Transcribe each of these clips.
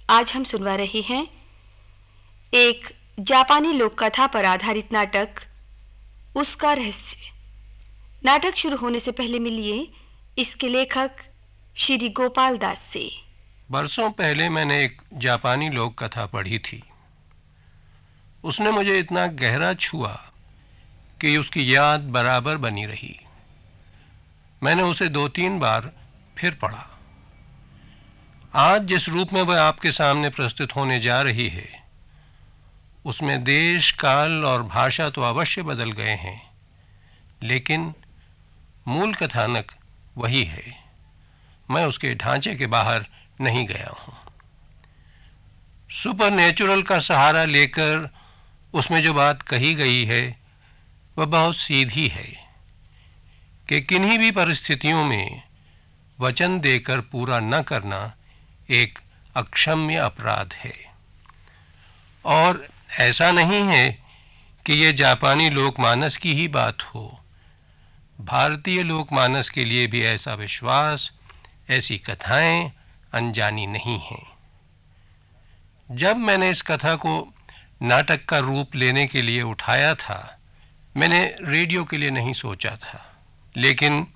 आज हम सुनवा रहे हैं एक जापानी लोक कथा पर आधारित नाटक उसका रहस्य। नाटक शुरू होने से पहले मिलिए इसके लेखक श्री गोपाल दास से। बरसों पहले मैंने एक जापानी लोक कथा पढ़ी थी। उसने मुझे इतना गहरा छुआ कि उसकी याद बराबर बनी रही। मैंने उसे 2-3 बार फिर पढ़ा। आज जिस रूप में वह आपके सामने प्रस्तुत होने जा रही है, उसमें देश, काल और भाषा तो अवश्य बदल गए हैं, लेकिन मूल कथानक वही है। मैं उसके ढांचे के बाहर नहीं गया हूँ। सुपरनेचुरल का सहारा लेकर उसमें जो बात कही गई है वह बहुत सीधी है कि किन्हीं भी परिस्थितियों में वचन देकर पूरा न करना एक अक्षम्य अपराध है। और ऐसा नहीं है कि ये जापानी लोकमानस की ही बात हो। भारतीय लोकमानस के लिए भी ऐसा विश्वास, ऐसी कथाएं अनजानी नहीं हैं। जब मैंने इस कथा को नाटक का रूप लेने के लिए उठाया था, मैंने रेडियो के लिए नहीं सोचा था, लेकिन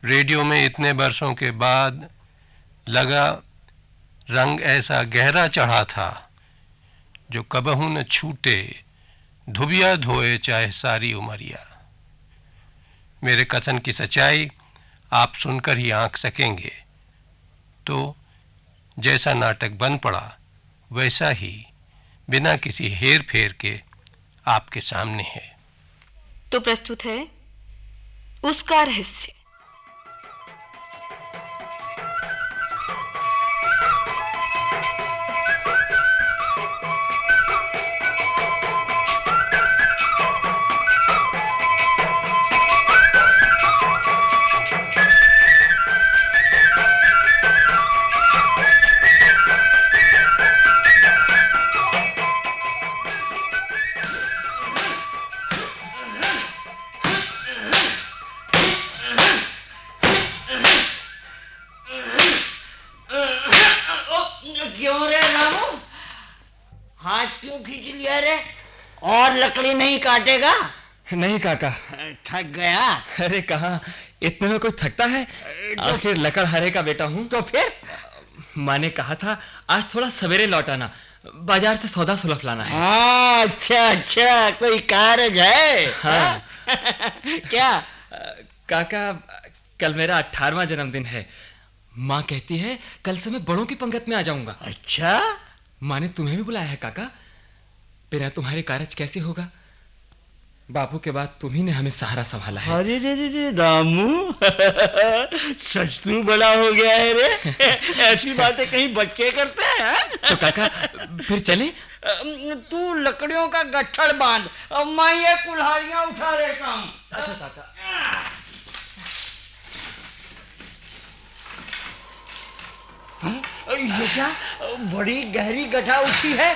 रेडियो में इतने बरसों के बाद लगा रंग ऐसा गहरा चढ़ा था जो कबहू न छूटे, धुबिया धोए चाहे सारी उमरिया। मेरे कथन की सच्चाई आप सुनकर ही आंक सकेंगे। तो जैसा नाटक बन पड़ा वैसा ही बिना किसी हेर फेर के आपके सामने है। तो प्रस्तुत है उसका रहस्य। क्यों रे रामू, हाथ क्यों खींच लिया रे? और लकड़ी नहीं काटेगा? नहीं काका। थक गया? अरे कहाँ, इतने में कोई थकता है? आखिर लकड़हारे का बेटा हूँ। तो फिर माँ ने कहा था आज थोड़ा सवेरे लौट आना, बाजार से सौदा सुलफ लाना है। हाँ, अच्छा, कोई कारज है? हाँ। क्या? काका, कल मेरा 18वां जन्मदिन है। माँ कहती है कल से मैं बड़ों की पंगत में आ जाऊंगा। अच्छा? माँ ने तुम्हें भी बुलाया है काका। बिना तुम्हारे कारज कैसे होगा? बापू के बाद तुम्ही ने हमें सहारा संभाला है। अरे रे रामू, सच तू बड़ा हो गया है रे। ऐसी बातें कहीं बच्चे करते हैं? तो काका फिर चले? तू लकड़ियों का गट्ठर बांध, मैं ये कुल्हाड़ियां उठा लेता हूँ। अच्छा काका। ये क्या बड़ी गहरी गड्ढा उठी है?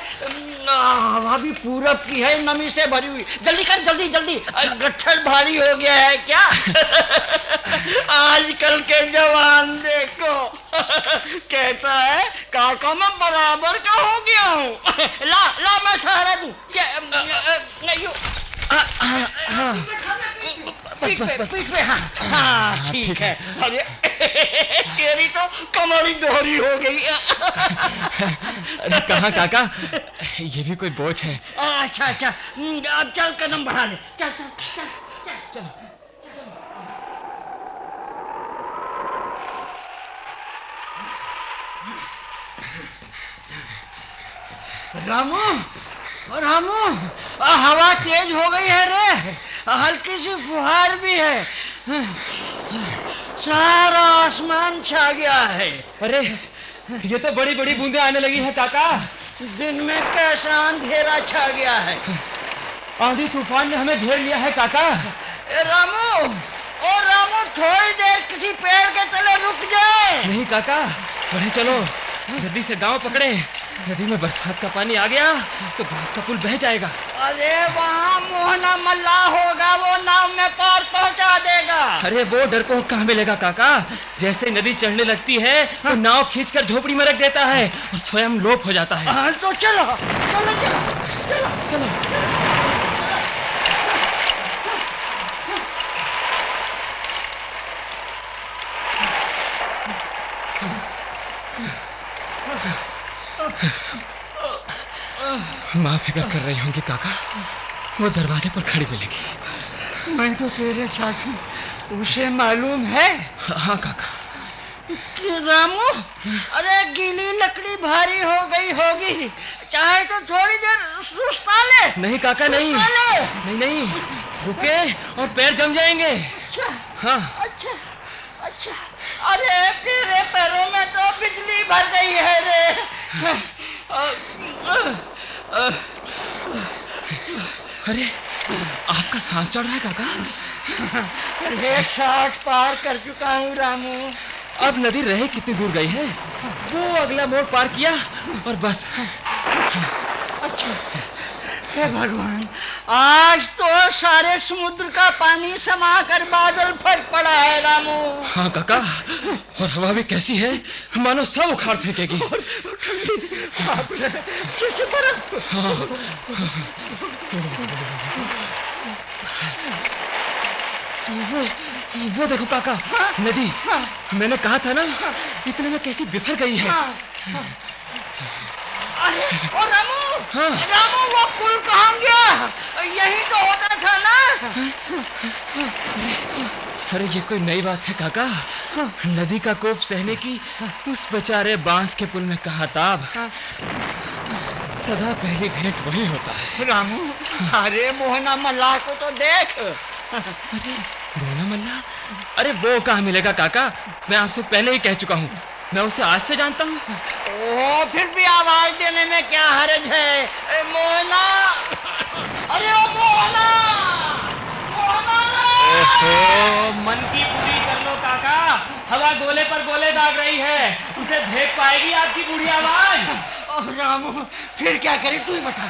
हवा भी पूरब की है, नमी से भरी हुई। जल्दी कर, जल्दी। अच्छा। गट्ठर भारी हो गया है क्या? आजकल के जवान देखो, कहता है काका मैं बराबर का हो गया हूँ। ला मैं सहारा दूं। बस। हाँ, ठीक है। अरे तेरी तो कमरी दोहरी हो गई। अरे कहाँ काका, ये भी कोई बोझ है। अच्छा, अब चल, कदम बढ़ा ले। चल। रामू, हवा तेज हो गई है रे। हल्की सी फुहार भी है। सारा आसमान छा गया है। अरे ये तो बड़ी बड़ी बूंदें आने लगी हैं काका। दिन में कैसा अंधेरा छा गया है। आंधी तूफान ने हमें घेर लिया है काका। रामू, थोड़ी देर किसी पेड़ के तले रुक जाए। नहीं काका, बढ़े चलो, जल्दी से गांव पकड़े। नदी में बरसात का पानी आ गया तो बांस का पुल बह जाएगा। अरे वहाँ मोहना मल्ला होगा, वो नाव में पार पहुँचा देगा। अरे वो डरपोक कहाँ मिलेगा काका? जैसे नदी चढ़ने लगती है तो नाव खींचकर झोपड़ी में रख देता है और स्वयं लोप हो जाता है। हाँ तो चलो चलो चलो चलो चलो। माँ फिक्र कर रही होंगी काका, वो दरवाजे पर खड़ी मिलेगी। मैं तो तेरे साथ हूँ, उसे मालूम है। हाँ काका। कि रामू, अरे गीली लकड़ी भारी हो गई होगी, चाहे तो थोड़ी देर सुस्ता ले। नहीं काका नहीं, नहीं नहीं, रुके और पैर जम जाएंगे। अच्छा हाँ अच्छा अच्छा। अरे तेरे पैरों में तो बिजली भर गई है रे। अरे आपका सांस चढ़ रहा है काका? अरे 60 पार कर चुका हूँ रामू। अब नदी रहे कितनी दूर गई है? वो अगला मोड़ पार किया और बस। अच्छा, हे भगवान, आज तो सारे समुद्र का पानी समा कर बादल फट पड़ा है रामू। हाँ काका, और हवा भी कैसी है, मानो सब उखाड़ फेंकेगी। कैसे बर्फ। वो देखो काका, नदी। मैंने कहा था ना, इतने में कैसी बिफर गई है। अरे ओ रामू, हाँ। रामू वो पुल कहाँ गया? यही तो होता था ना। अरे ये कोई नई बात है काका? नदी का कोप सहने की उस बेचारे बांस के पुल में कहाँ ताब। सदा पहली भेंट वही होता है। रामू, अरे मोहना मल्ला को तो देख। अरे मोहना मल्ला? अरे वो कहाँ मिलेगा काका? मैं आपसे पहले ही कह चुका हूँ, मैं उसे आज से जानता हूँ। ओ, फिर भी आवाज देने में क्या हर्ज है? मोहना, अरे ओ मोहना, ओहो, मन की पूरी कर लो काका, हवा गोले पर गोले दाग रही है, उसे भेद पाएगी आपकी बूढ़ी आवाज। ओ रामू, फिर क्या करे? तू ही बता,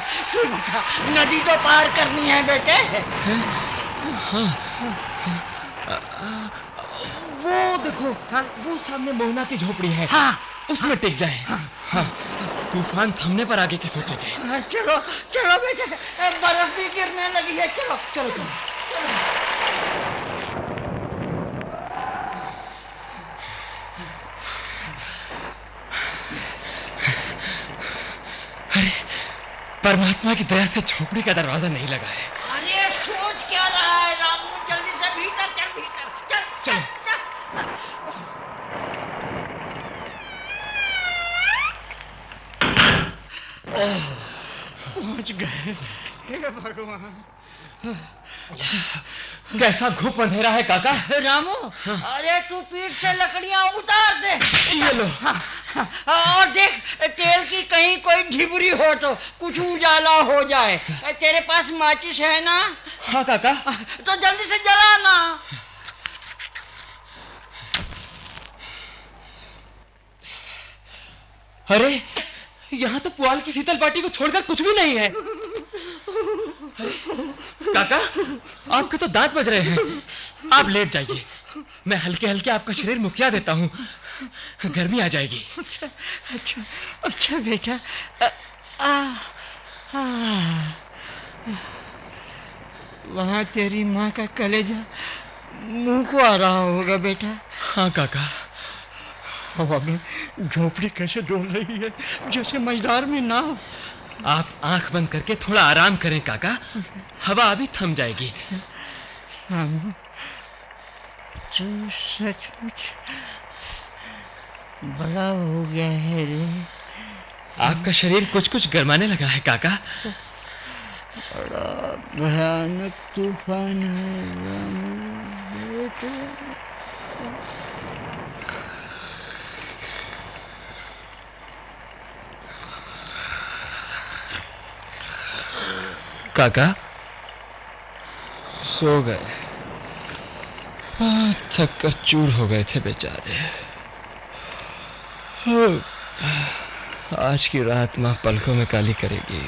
नदी तो पार करनी है बेटे। हाँ, वो देखो, वो सामने मोहना की झोपड़ी है। हाँ, उसमें टिक जाए। हाँ, तूफान थमने पर आगे की सोचेंगे। चलो चलो बेटे, बर्फ भी गिरने लगी है। चलो चलो चलो, चलो। अरे परमात्मा की दया से झोपड़ी का दरवाजा नहीं लगा है। अरे सोच क्या रहा है रामू? जल्दी से भीतर चल, भीतर चल। चलो। पहुंच गए। हे भगवान, कैसा घुप अंधेरा है काका। रामू, अरे तू पीठ से लकड़ियां उतार दे। ये लो। और देख, तेल की कहीं कोई ढिबरी हो तो कुछ उजाला हो जाए। तेरे पास माचिस है ना? हाँ काका। तो जल्दी से जला ना। अरे यहाँ तो पुआल की शीतल बाटी को छोड़कर कुछ भी नहीं है। काका, आपके तो दांत बज रहे हैं, आप लेट जाइए, मैं हल्के हल्के आपका शरीर मुखिया देता हूँ, गर्मी आ जाएगी। अच्छा बेटा। वहाँ तेरी माँ का कलेजा मुंह को आ रहा होगा बेटा। हाँ काका। हवा में झोपड़ी कैसे डोल रही है, जैसे मझधार में नाव। आप आंख बंद करके थोड़ा आराम करें काका, हवा अभी थम जाएगी। तू सचमुच बड़ा हो गया है रे। आपका शरीर कुछ कुछ गरमाने लगा है काका। बड़ा भयानक तूफान है बेटा। काका सो गए, थक कर चूर हो गए थे बेचारे। आज की रात माँ पलकों में काली करेगी।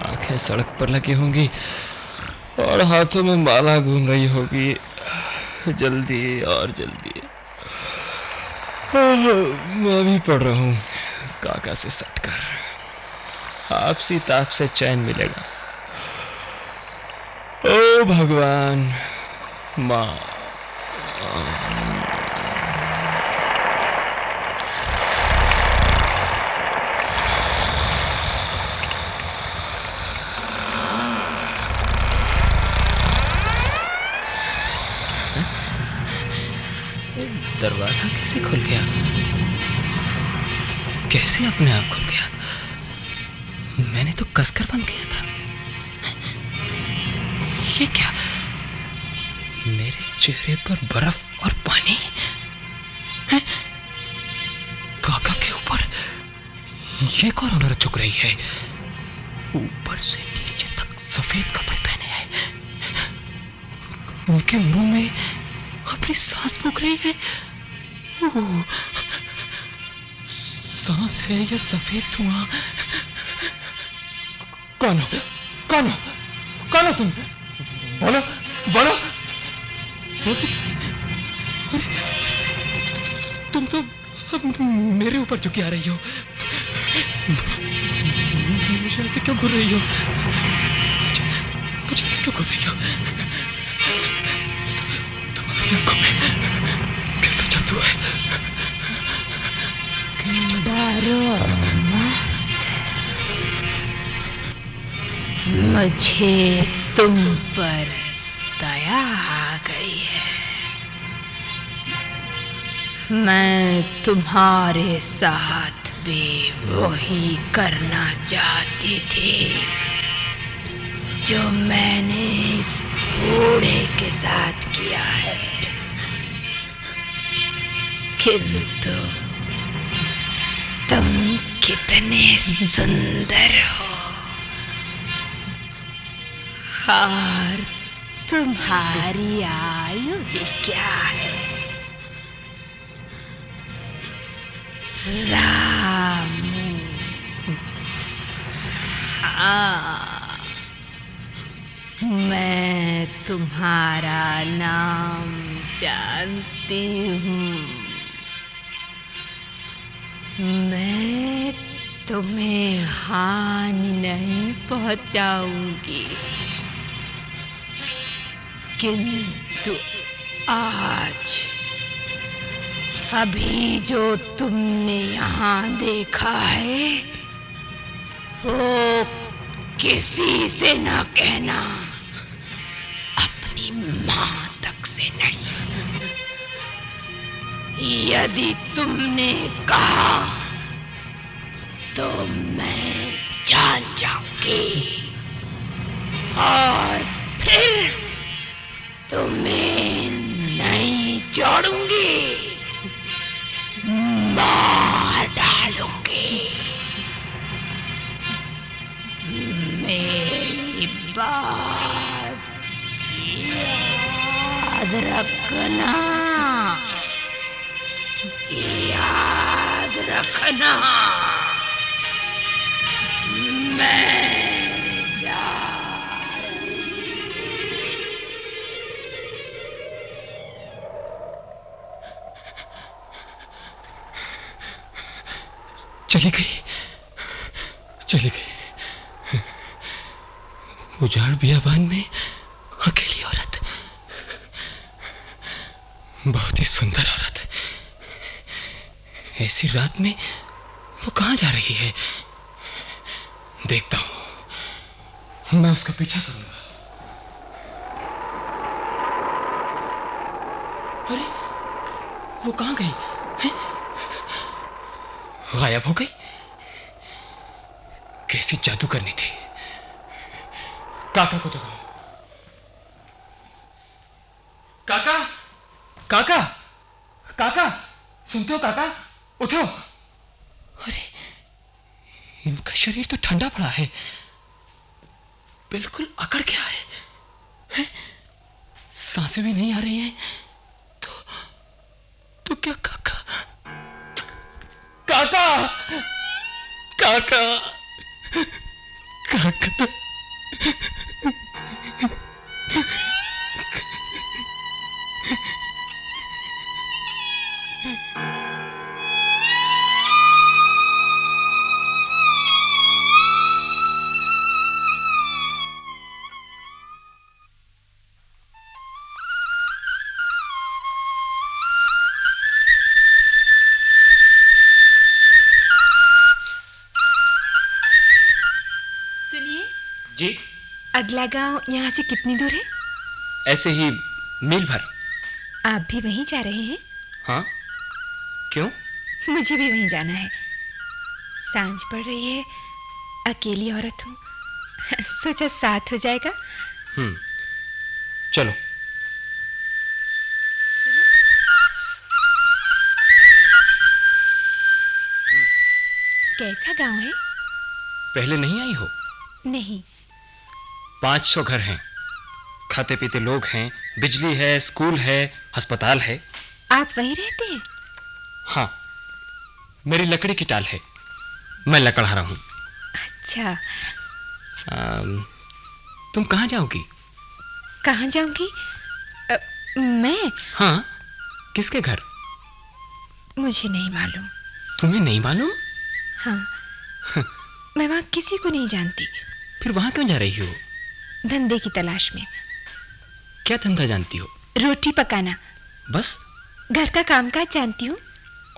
आंखें सड़क पर लगी होंगी और हाथों में माला घूम रही होगी। जल्दी और जल्दी। मैं भी पढ़ रहा हूँ काका से सटकर। आपसी ताप से चैन मिलेगा। ओ भगवान, माँ। दरवाजा कैसे खुल गया? कैसे अपने आप खुल गया? मैंने तो कसकर बंद किया था। ये क्या? मेरे चेहरे पर बर्फ और पानी है? काका के ऊपर ये कौन औरत झुक रही है? ऊपर से नीचे तक सफेद कपड़े पहने हैं। उनके मुंह में अपनी सांस फूंक रही है। सांस है या सफेद धुआं? कौन हो? कौन हो? कौन हो तुम? बोलो, बोलो। अरे, तुम तो मेरे ऊपर झुकी आ रही हो। मुझे ऐसे क्यों घूर रही हो? मुझे ऐसे क्यों घूर रही हो? तुम्हारी आंखों में कैसा जादू है? कैसा जादू? मुझे तुम पर दया आ गई है। मैं तुम्हारे साथ भी वही करना चाहती थी जो मैंने इस बूढ़े के साथ किया है, किंतु तुम कितने सुंदर हो और तुम्हारी आयु भी क्या है? रामू। हाँ, मैं तुम्हारा नाम जानती हूँ। मैं तुम्हें हानि नहीं पहुंचाऊंगी, किंतु आज अभी जो तुमने यहाँ देखा है वो किसी से ना कहना, अपनी माँ तक से नहीं। यदि तुमने कहा तो मैं जान जाऊंगी और फिर तुम्हें नहीं छोड़ूंगी, मार डालूंगी। मेरी बात याद रखना, याद रखना। मैं जा चली गई, चली गई। उजाड़ बियाबान में अकेली औरत, बहुत ही सुंदर औरत। ऐसी रात में वो कहाँ जा रही है? देखता हूं, मैं उसका पीछा करूंगा। अरे, वो कहाँ गई है? गायब हो गई? कैसी जादू करनी थी। काका को जगाओ। काका, काका, काका, सुनते हो काका? उठो। अरे, इनका शरीर तो ठंडा पड़ा है, बिल्कुल अकड़ गया है? सांसें भी नहीं आ रही हैं। तो क्या काका? काका, काका, काका। सुनिए जी। अगला गांव यहाँ से कितनी दूर है? ऐसे ही मील भर। आप भी वहीं जा रहे हैं? हाँ, क्यों? मुझे भी वहीं जाना है। सांझ पड़ रही है, अकेली औरत हूँ, सोचा साथ हो जाएगा। चलो। कैसा गांव है? पहले नहीं आई हो? नहीं। 500 घर हैं, खाते पीते लोग हैं, बिजली है, स्कूल है, अस्पताल है। आप वहीं रहते हैं? हाँ, मेरी लकड़ी की टाल है, मैं लकड़ा रहा हूं। अच्छा। तुम कहाँ जाओगी? कहाँ जाऊंगी? मैं? हाँ, किसके घर? मुझे नहीं मालूम। तुम्हें नहीं मालूम? हाँ, मैं वहाँ किसी को नहीं जानती। फिर वहाँ क्यों जा रही हो? धंधे की तलाश में। क्या धंधा जानती हो? रोटी पकाना। बस? घर का कामकाज जानती हूँ।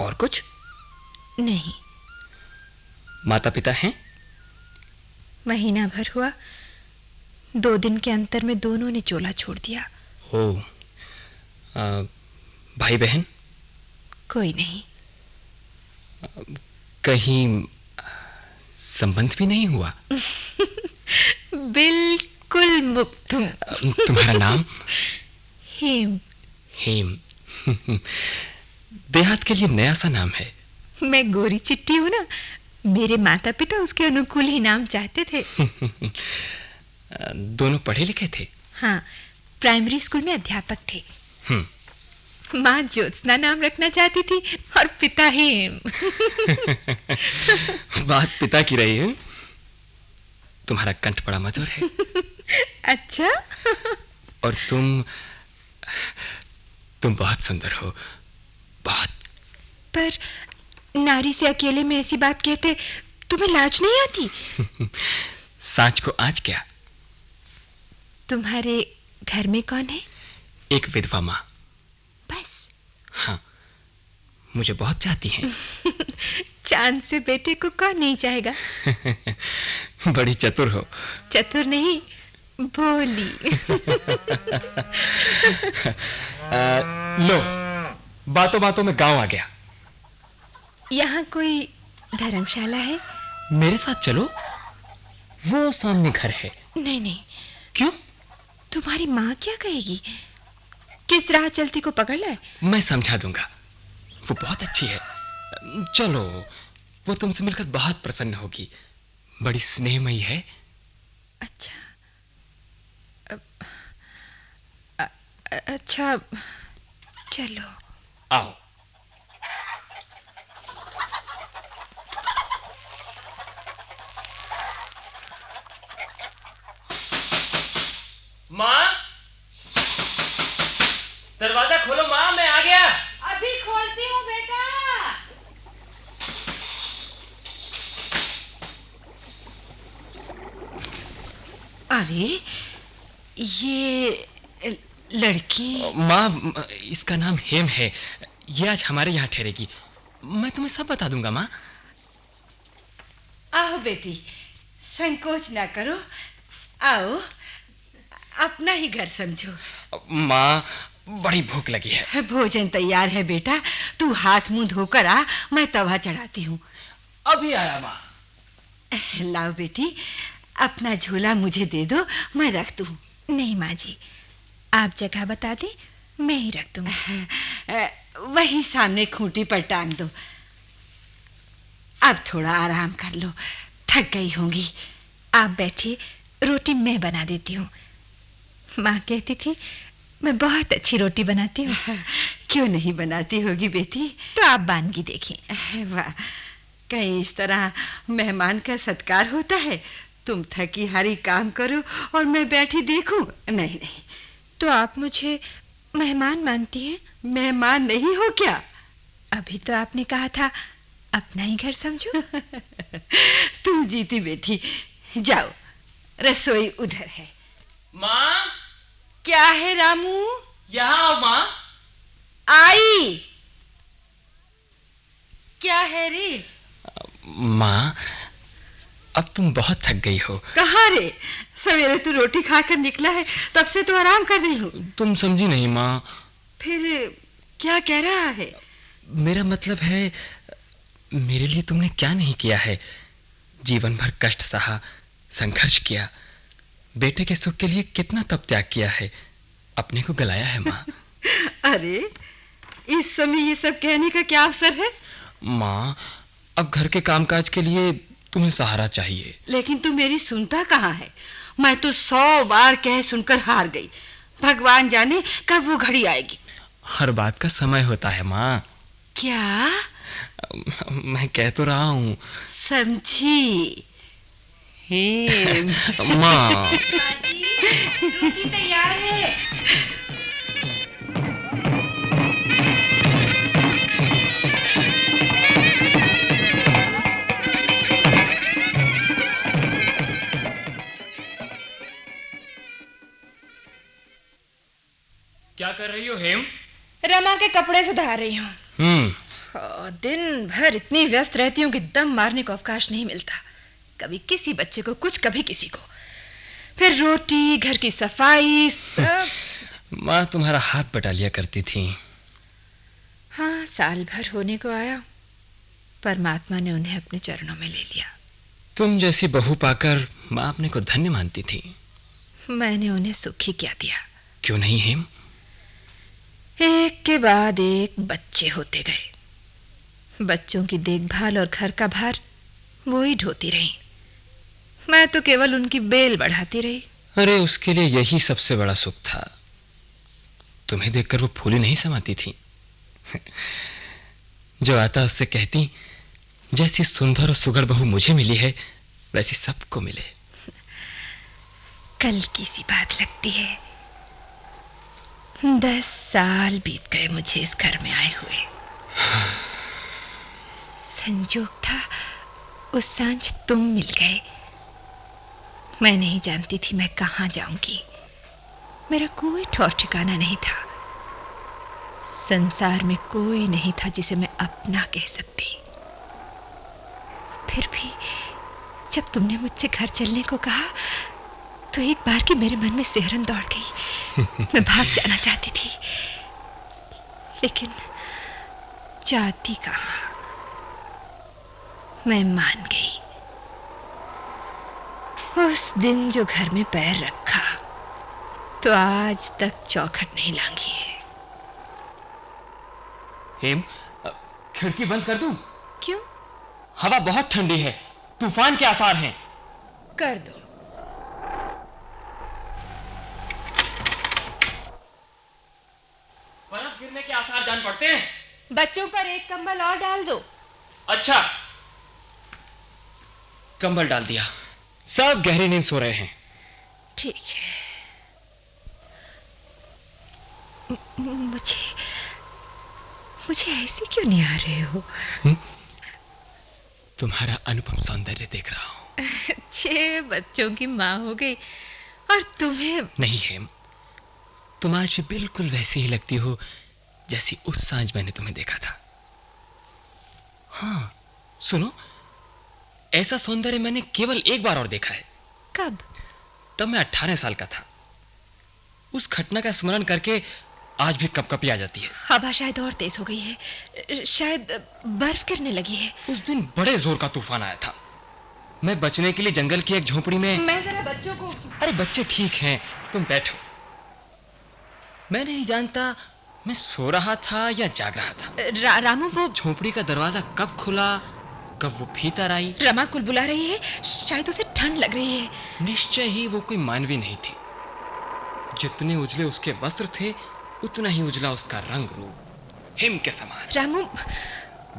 और कुछ? नहीं। माता पिता हैं? महीना भर हुआ, 2 दिन के अंतर में दोनों ने चोला छोड़ दिया। ओ, भाई बहन? कोई नहीं। कहीं संबंध भी नहीं हुआ? बिल्कुल मुक्त हूँ। तुम्हारा नाम? हेम। हेम। देहात के लिए नया सा नाम है। मैं गोरी चिट्टी हूँ ना, मेरे माता पिता उसके अनुकूल ही नाम चाहते थे। दोनों पढ़े लिखे थे? हाँ, प्राइमरी स्कूल में अध्यापक थे। हम्म। माँ ज्योत्सना नाम रखना चाहती थी और पिता हेम। बात पिता की रही है। तुम्हारा कंठ बड़ा मधुर है। अच्छा। और तुम बहुत सुंदर हो, बहुत। पर नारी से अकेले में ऐसी बात कहते तुम्हें लाज नहीं आती? सांच को आज क्या? तुम्हारे घर में कौन है? एक विधवा माँ। बस? हाँ, मुझे बहुत चाहती हैं। चांद से बेटे को कौन नहीं चाहेगा? बड़ी चतुर हो। चतुर नहीं, भोली। लो, बातों बातों में गांव आ गया। यहाँ कोई धर्मशाला है? मेरे साथ चलो, वो सामने घर है। नहीं नहीं। क्यों? तुम्हारी माँ क्या कहेगी? किस राह चलती को पकड़ लाए? मैं समझा दूंगा, वो बहुत अच्छी है। चलो, वो तुमसे मिलकर बहुत प्रसन्न होगी, बड़ी स्नेहमयी है। अच्छा। अच्छा, चलो। आओ। माँ, दरवाजा खोलो माँ, मैं आ गया। अभी खोलती हूँ बेटा। अरे ये लड़की। माँ, इसका नाम हेम है, ये आज हमारे यहाँ ठहरेगी। मैं तुम्हें सब बता दूंगा माँ। आओ बेटी, संकोच ना करो, आओ, अपना ही घर समझो। माँ, बड़ी भूख लगी है। भोजन तैयार है बेटा, तू हाथ मुंह धोकर आ, मैं तवा चढ़ाती हूँ। अभी आया माँ। लाओ बेटी, अपना झोला मुझे दे दो, मैं रख दूँ। नहीं माँ जी, आप जगह बता दें, मैं ही रख दूँगा। वही सामने खूंटी पर टांग दो। अब थोड़ा आराम कर लो, थक गई होंगी। आप बैठिए, रोटी मैं बना देती हूँ। माँ कहती थी मैं बहुत अच्छी रोटी बनाती हूँ। क्यों नहीं बनाती होगी बेटी? तो आप वानगी देखिए। वाह, कहीं इस तरह मेहमान का सत्कार होता है? तुम थकी हारी काम करो और मैं बैठी देखूं? नहीं नहीं। तो आप मुझे मेहमान मानती हैं? मेहमान नहीं हो क्या? अभी तो आपने कहा था अपना ही घर समझो। तुम जीती बेटी। जाओ, रसोई उधर है। माँ, क्या है रामू? यहाँ आओ माँ। आई। क्या है रे? माँ, अब तुम बहुत थक गई हो। कहाँ रे? सवेरे तू रोटी खाकर निकला है, तब से तो आराम कर रही हूँ। तुम समझी नहीं माँ। फिर क्या कह रहा है? मेरा मतलब है, मेरे लिए तुमने क्या नहीं किया है। जीवन भर कष्ट सहा, संघर्ष किया, बेटे के सुख के लिए कितना तप त्याग किया है, अपने को गलाया है माँ। अरे, इस समय ये सब कहने का क्या अवसर है? माँ, अब घर के कामकाज के लिए तुम्हें सहारा चाहिए। लेकिन तू मेरी सुनता कहाँ है? मैं तो 100 बार कह सुनकर हार गई। भगवान जाने कब वो घड़ी आएगी। हर बात का समय होता है माँ। क्या? मैं कह तो रहा हूँ। समझी। हे माँ, रोटी तैयार है। क्या कर रही हो हेम? रमा के कपड़े सुधार रही हूँ। दिन भर इतनी व्यस्त रहती हूँ कि दम मारने को अवकाश नहीं मिलता। कभी किसी बच्चे को कुछ, कभी किसी को, फिर रोटी, घर की सफाई, सब। माँ तुम्हारा हाथ बटा लिया करती थी। हाँ, साल भर होने को आया, परमात्मा ने उन्हें अपने चरणों में ले लिया। तुम जैसी बहू पाकर माँ अपने को धन्य मानती थी। मैंने उन्हें सुख ही क्या दिया। क्यों नहीं हेम? एक के बाद एक बच्चे होते गए। बच्चों की देखभाल और घर का भार वो ही ढोती रही। मैं तो केवल उनकी बेल बढ़ाती रही। अरे, उसके लिए यही सबसे बड़ा सुख था। तुम्हें देखकर वो फूली नहीं समाती थी। जो आता उससे कहती, जैसी सुंदर और सुघड़ बहू मुझे मिली है, वैसी सबको मिले। कल की सी बात लगती है। 10 साल बीत गए मुझे इस घर में आए हुए। संजोग था, उस सांझ तुम मिल गए। मैं नहीं जानती थी मैं कहाँ जाऊंगी। मेरा कोई ठौर ठिकाना नहीं था। संसार में कोई नहीं था जिसे मैं अपना कह सकती। फिर भी जब तुमने मुझसे घर चलने को कहा, तो एक बार की मेरे मन में सिहरन दौड़ गई। मैं भाग जाना चाहती थी, लेकिन जाती कहाँ। मैं मान गई। उस दिन जो घर में पैर रखा, तो आज तक चौखट नहीं लांघी है। हेम, खिड़की बंद कर दूं? क्यों? हवा बहुत ठंडी है, तूफान के आसार हैं। कर दो। बर्फ गिरने के आसार जान पड़ते हैं। बच्चों पर एक कंबल और डाल दो। अच्छा, कंबल डाल दिया। सब गहरी नींद सो रहे हैं। ठीक है। मुझे ऐसे क्यों नहीं आ रहे हो? तुम्हारा अनुपम सौंदर्य देख रहा हूं। 6 बच्चों की माँ हो गई और तुम्हें नहीं हेम, तुम आज भी बिल्कुल वैसी ही लगती हो जैसी उस सांझ मैंने तुम्हें देखा था। हाँ, सुनो, ऐसा सौंदर्य मैंने केवल एक बार और देखा है। कब? तब मैं 18 साल का था। उस घटना का स्मरण करके आज भी कपकपी आ जाती है। हवा शायद और तेज हो गई है, शायद बर्फ गिरने लगी है। उस दिन बड़े जोर का तूफान आया था। मैं बचने के लिए जंगल की एक झोपड़ी में। मैं जरा बच्चों को। अरे बच्चे ठीक हैं, तुम बैठो। मैं नहीं जानता मैं सो रहा था या जाग रहा था। रामू, वो झोपड़ी का दरवाजा कब खुला, कब वो भीतर आई। रमा कुल बुला रही है, शायद उसे ठंड लग रही है। निश्चय ही वो कोई मानवी नहीं थी। जितने उजले उसके वस्त्र थे, उतना ही उजला उसका रंग रूप, हिम के समान। रामू,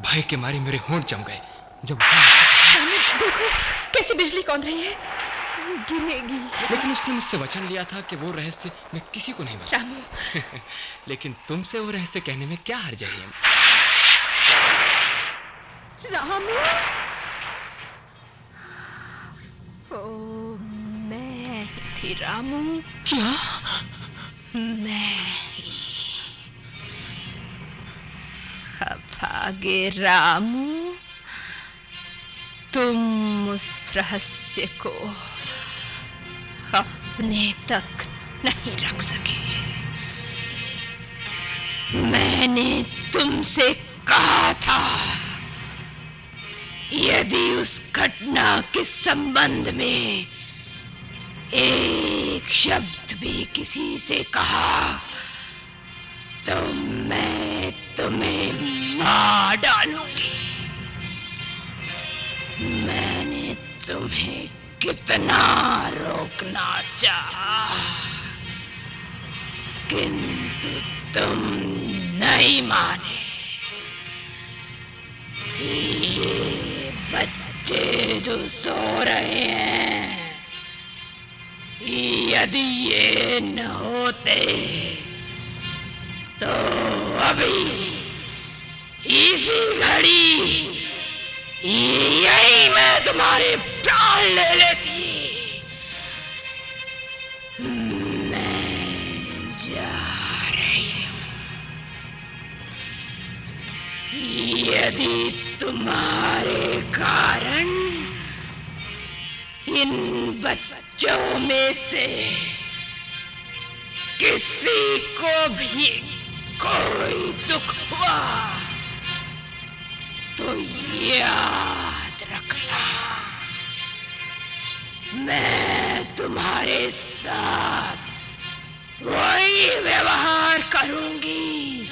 भय के मारे मेरे होंठ जम गए। जब रामू, देखो कैसी बिजली कौंध रही है, गिरेगी। लेकिन उसने मुझसे वचन लिया था कि वो रहस्य मैं किसी को नहीं बताऊं। रामू, लेकिन तुमसे वो रहस्य कहने में क्या हर्ज है? रामू, ओ मैं ही थी रामू। क्या? मैं ही। भागे रामू, तुम उस रहस्य को अपने तक नहीं रख सके। मैंने तुमसे कहा था, यदि उस घटना के संबंध में एक शब्द भी किसी से कहा तो मैं तुम्हें मार डालूंगी। मैंने तुम्हें कितना रोकना चाहा, किंतु तुम नहीं माने। ये बच्चे जो सो रहे हैं, यदि ये न होते तो अभी इसी घड़ी यही मैं तुम्हारे प्राण ले लेती। मैं जा रही हूं। यदि तुम्हारे कारण इन बच्चों में से किसी को भी कोई दुख हुआ तो याद रखना, मैं तुम्हारे साथ वही व्यवहार करूंगी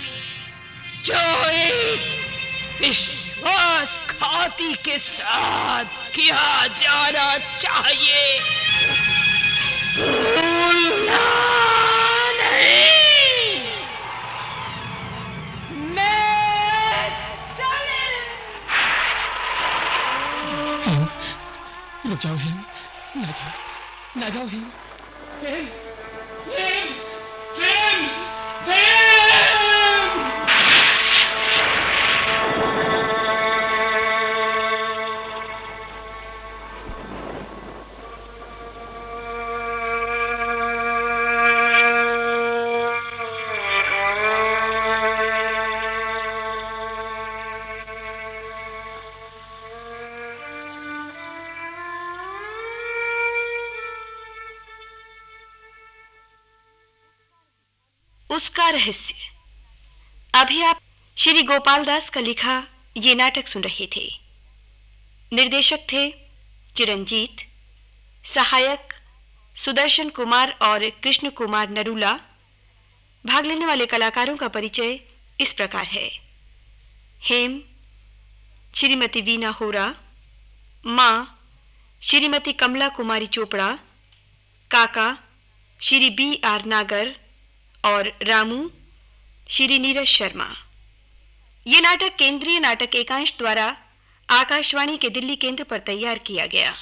जो एक विश्वासघाती के साथ किया जाना चाहिए। भूलना नहीं। रुक जाओ हेम, ना जाओ हेम। हेम, हेम, हेम, हेम। उसका रहस्य। अभी आप श्री गोपाल दास का लिखा ये नाटक सुन रहे थे। निर्देशक थे चिरंजीत, सहायक सुदर्शन कुमार और कृष्ण कुमार नरूला। भाग लेने वाले कलाकारों का परिचय इस प्रकार है। हेम श्रीमती वीना होरा, माँ श्रीमती कमला कुमारी चोपड़ा, काका श्री B.R. नागर और रामू श्री नीरज शर्मा। ये नाटक केंद्रीय नाटक एकांश द्वारा आकाशवाणी के दिल्ली केंद्र पर तैयार किया गया।